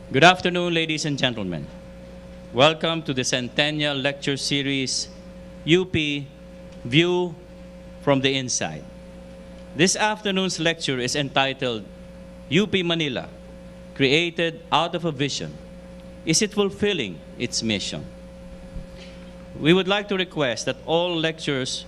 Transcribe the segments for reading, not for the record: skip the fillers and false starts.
Good afternoon, ladies and gentlemen. Welcome to the Centennial Lecture Series, UP View from the Inside. This afternoon's lecture is entitled, UP Manila, Created Out of a Vision. Is it fulfilling its mission? We would like to request that all lectures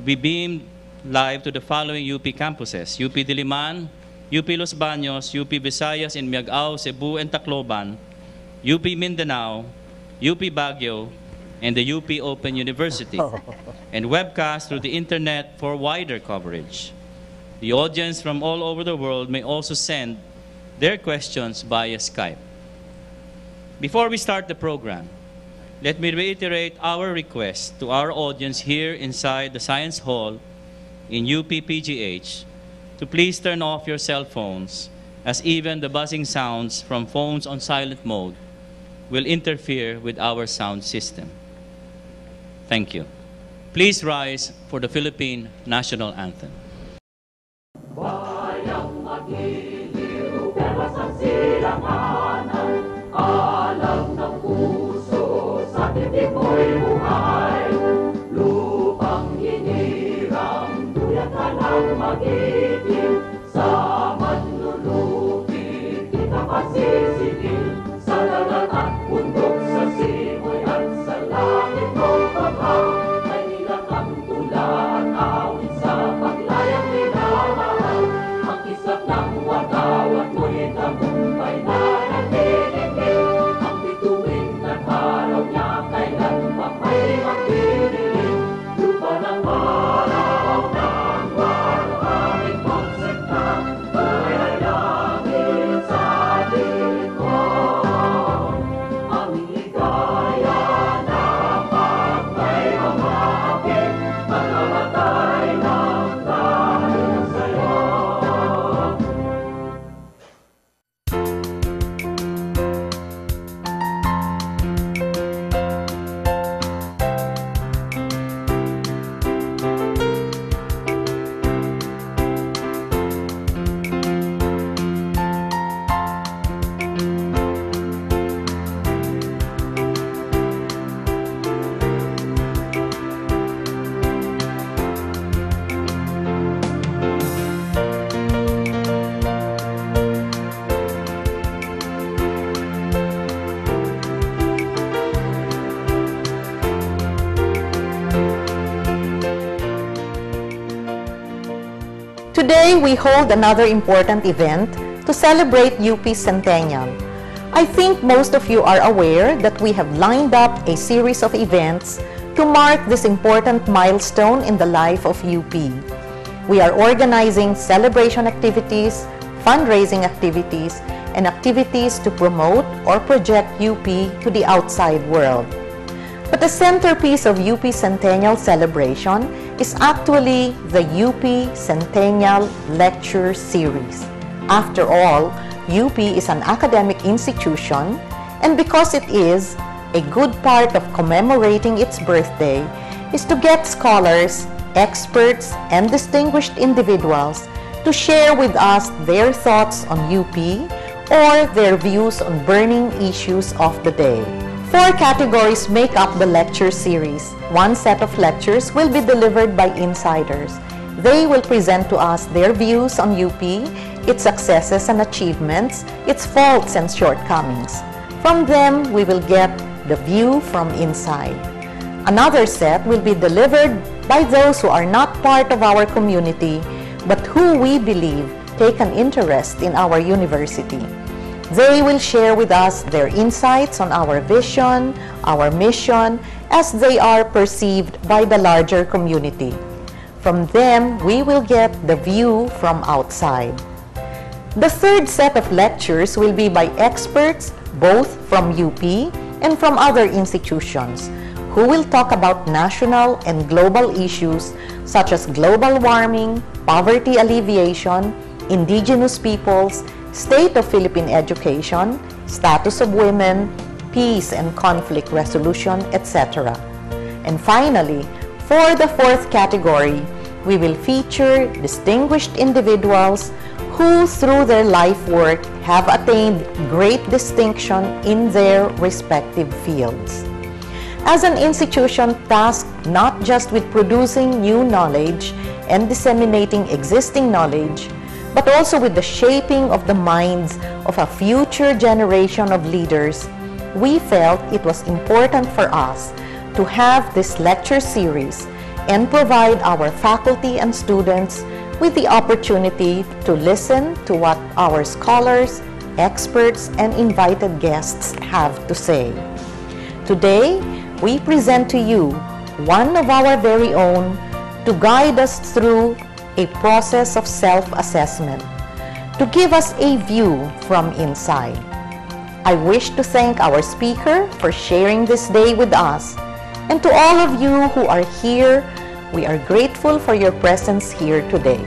be beamed live to the following UP campuses: UP Diliman, UP Los Baños, UP Visayas in Miagao, Cebu, and Tacloban, UP Mindanao, UP Baguio, and the UP Open University, and webcast through the internet for wider coverage. The audience from all over the world may also send their questions via Skype. Before we start the program, let me reiterate our request to our audience here inside the Science Hall in UP-PGH to please turn off your cell phones, as even the buzzing sounds from phones on silent mode will interfere with our sound system. Thank you. Please rise for the Philippine National Anthem. Bayang magiliw, pero sa silanganan, alam ng puso, sa titik mo'y buhay. Lupang hinirang, duyan ka ng magiting, sa manlulupig, di ka pasisigil, sa dagat at bundok, sa simoy at sa langit mong pagkaw, ay nilang ang tula at awit sa paglayang minamahal, ang kisap ng watawat mo'y tagumpay na nagtitigil, ang bituin at araw niya kailan pa may magdidilim, lupa ng araw ng waro aming konsepta, ay langit sa likod, aming ligaya na pagkay mamapit, magkamatay ng dahil sa'yo. Today, we hold another important event to celebrate UP's centennial. I think most of you are aware that we have lined up a series of events to mark this important milestone in the life of UP. We are organizing celebration activities, fundraising activities, and activities to promote or project UP to the outside world. But the centerpiece of UP Centennial celebration is actually the UP Centennial Lecture Series. After all, UP is an academic institution, and because it is, a good part of commemorating its birthday is to get scholars, experts, and distinguished individuals to share with us their thoughts on UP or their views on burning issues of the day. 4 categories make up the lecture series. One set of lectures will be delivered by insiders. They will present to us their views on UP, its successes and achievements, its faults and shortcomings. From them, we will get the view from inside. Another set will be delivered by those who are not part of our community, but who we believe take an interest in our university. They will share with us their insights on our vision, our mission, as they are perceived by the larger community. From them, we will get the view from outside. The third set of lectures will be by experts, both from UP and from other institutions, who will talk about national and global issues such as global warming, poverty alleviation, indigenous peoples, state of Philippine education, status of women, peace and conflict resolution, etc. And finally, for the fourth category, we will feature distinguished individuals who through their life work have attained great distinction in their respective fields. As an institution tasked not just with producing new knowledge and disseminating existing knowledge, but also with the shaping of the minds of a future generation of leaders, we felt it was important for us to have this lecture series and provide our faculty and students with the opportunity to listen to what our scholars, experts, and invited guests have to say. Today, we present to you one of our very own to guide us through a process of self-assessment, to give us a view from inside. I wish to thank our speaker for sharing this day with us. And to all of you who are here, we are grateful for your presence here today.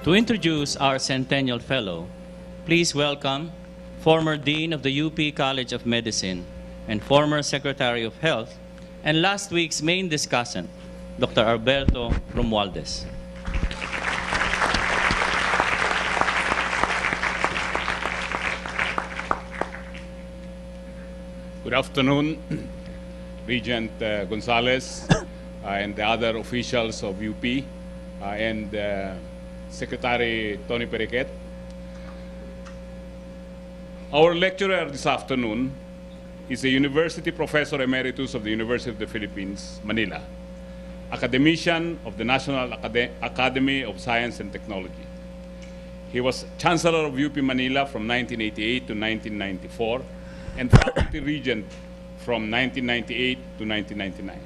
To introduce our Centennial Fellow, please welcome former Dean of the UP College of Medicine and former Secretary of Health, and last week's main discussant, Dr. Alberto Romualdez. Good afternoon, Regent Gonzalez and the other officials of UP and Secretary Tony Periquet. Our lecturer this afternoon is a University Professor Emeritus of the University of the Philippines, Manila, academician of the National Academy of Science and Technology. He was Chancellor of UP Manila from 1988 to 1994 and faculty regent from 1998 to 1999.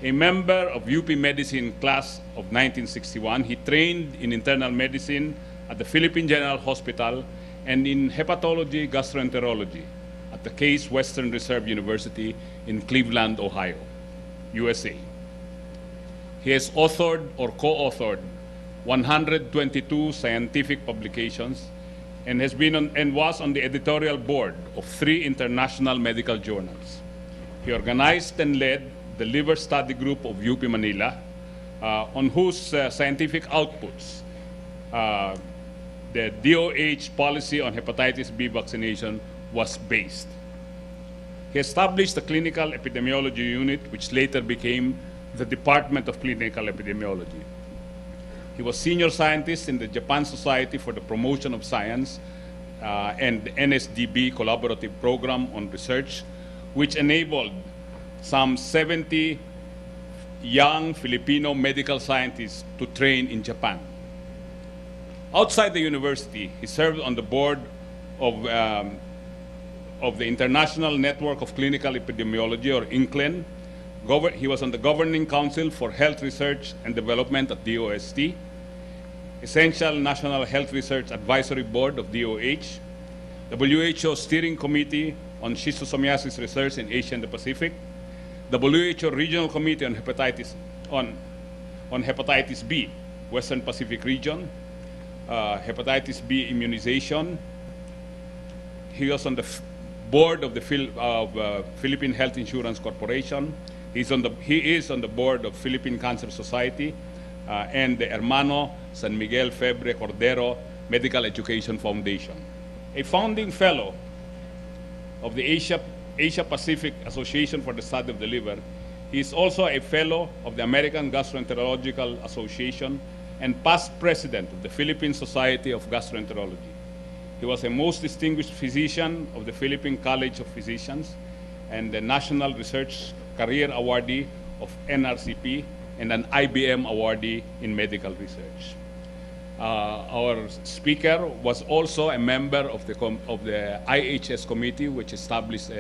A member of UP Medicine class of 1961, he trained in internal medicine at the Philippine General Hospital and in hepatology gastroenterology at the Case Western Reserve University in Cleveland, Ohio, USA. He has authored or co-authored 122 scientific publications and has been and was on the editorial board of 3 international medical journals. He organized and led the Liver Study Group of UP Manila, on whose scientific outputs the DOH policy on hepatitis B vaccination was based. He established the Clinical Epidemiology Unit, which later became the Department of Clinical Epidemiology. He was senior scientist in the Japan Society for the Promotion of Science and the NSDB collaborative program on research, which enabled some 70 young Filipino medical scientists to train in Japan. Outside the university, he served on the board of the International Network of Clinical Epidemiology, or INCLEN. He was on the Governing Council for Health Research and Development at DOST, Essential National Health Research Advisory Board of DOH, WHO Steering Committee on Schistosomiasis Research in Asia and the Pacific, WHO Regional Committee on Hepatitis B, Western Pacific Region, hepatitis B immunization. He was on the board of the Philippine Health Insurance Corporation. He is on the board of Philippine Cancer Society and the Hermano San Miguel Febre Cordero Medical Education Foundation. A founding fellow of the Asia Pacific Association for the Study of the Liver, he is also a fellow of the American Gastroenterological Association and past president of the Philippine Society of Gastroenterology. He was a most distinguished physician of the Philippine College of Physicians and the National Research Career Awardee of NRCP and an IBM awardee in medical research. Our speaker was also a member of the IHS committee, which established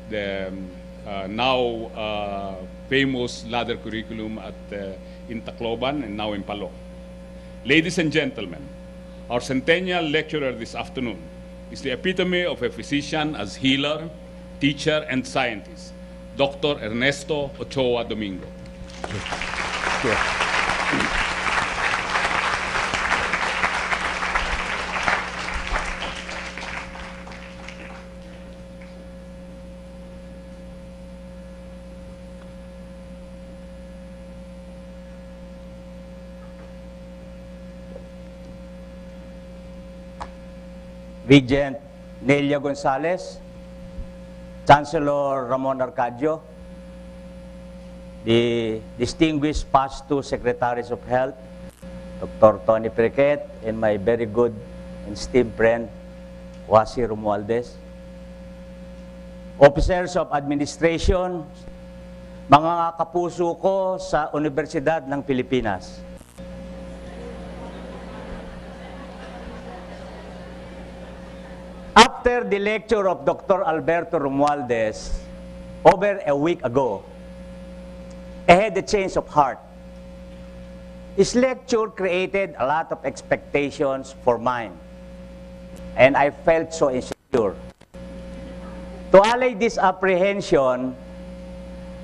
the now famous ladder curriculum in Tacloban and now in Palo. Ladies and gentlemen, our centennial lecturer this afternoon is the epitome of a physician as healer, teacher, and scientist, Dr. Ernesto O. Domingo. Regent Nelia Gonzalez, Chancellor Ramon Arcadio, the distinguished past two Secretaries of Health, Dr. Tony Periquet, and my very good and esteemed friend, Wasi Romualdez, officers of administration, mga kapuso ko sa Universidad ng Pilipinas. After the lecture of Dr. Alberto Romualdez, over a week ago, I had a change of heart. His lecture created a lot of expectations for mine, and I felt so insecure. To allay this apprehension,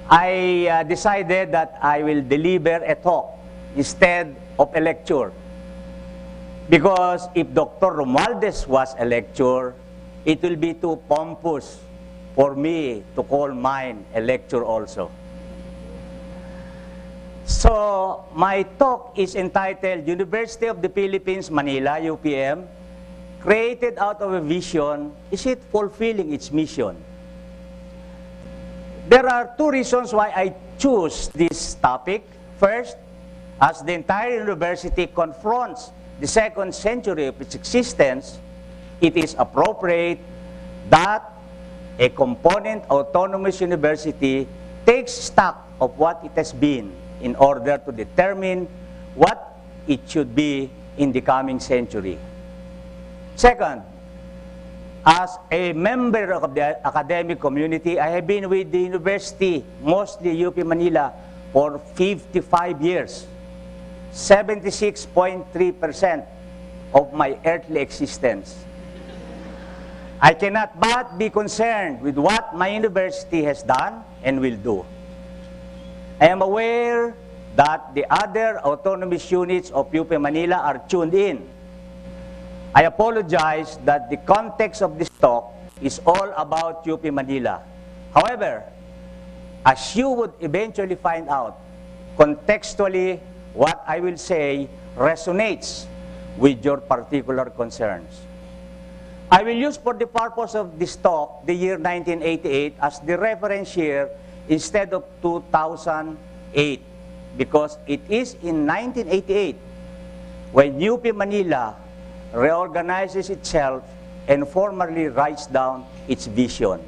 I decided that I will deliver a talk instead of a lecture. Because if Dr. Romualdez was a lecture, it will be too pompous for me to call mine a lecture also. So, my talk is entitled University of the Philippines, Manila, UPM, created out of a vision, is it fulfilling its mission? There are two reasons why I choose this topic. First, as the entire university confronts the second century of its existence, it is appropriate that a component autonomous university takes stock of what it has been in order to determine what it should be in the coming century. Second, as a member of the academic community, I have been with the university, mostly UP Manila, for 55 years. 76.3% of my earthly existence. I cannot but be concerned with what my university has done and will do. I am aware that the other autonomous units of UP Manila are tuned in. I apologize that the context of this talk is all about UP Manila. However, as you would eventually find out, contextually, what I will say resonates with your particular concerns. I will use for the purpose of this talk the year 1988 as the reference year instead of 2008, because it is in 1988 when UP Manila reorganizes itself and formally writes down its vision.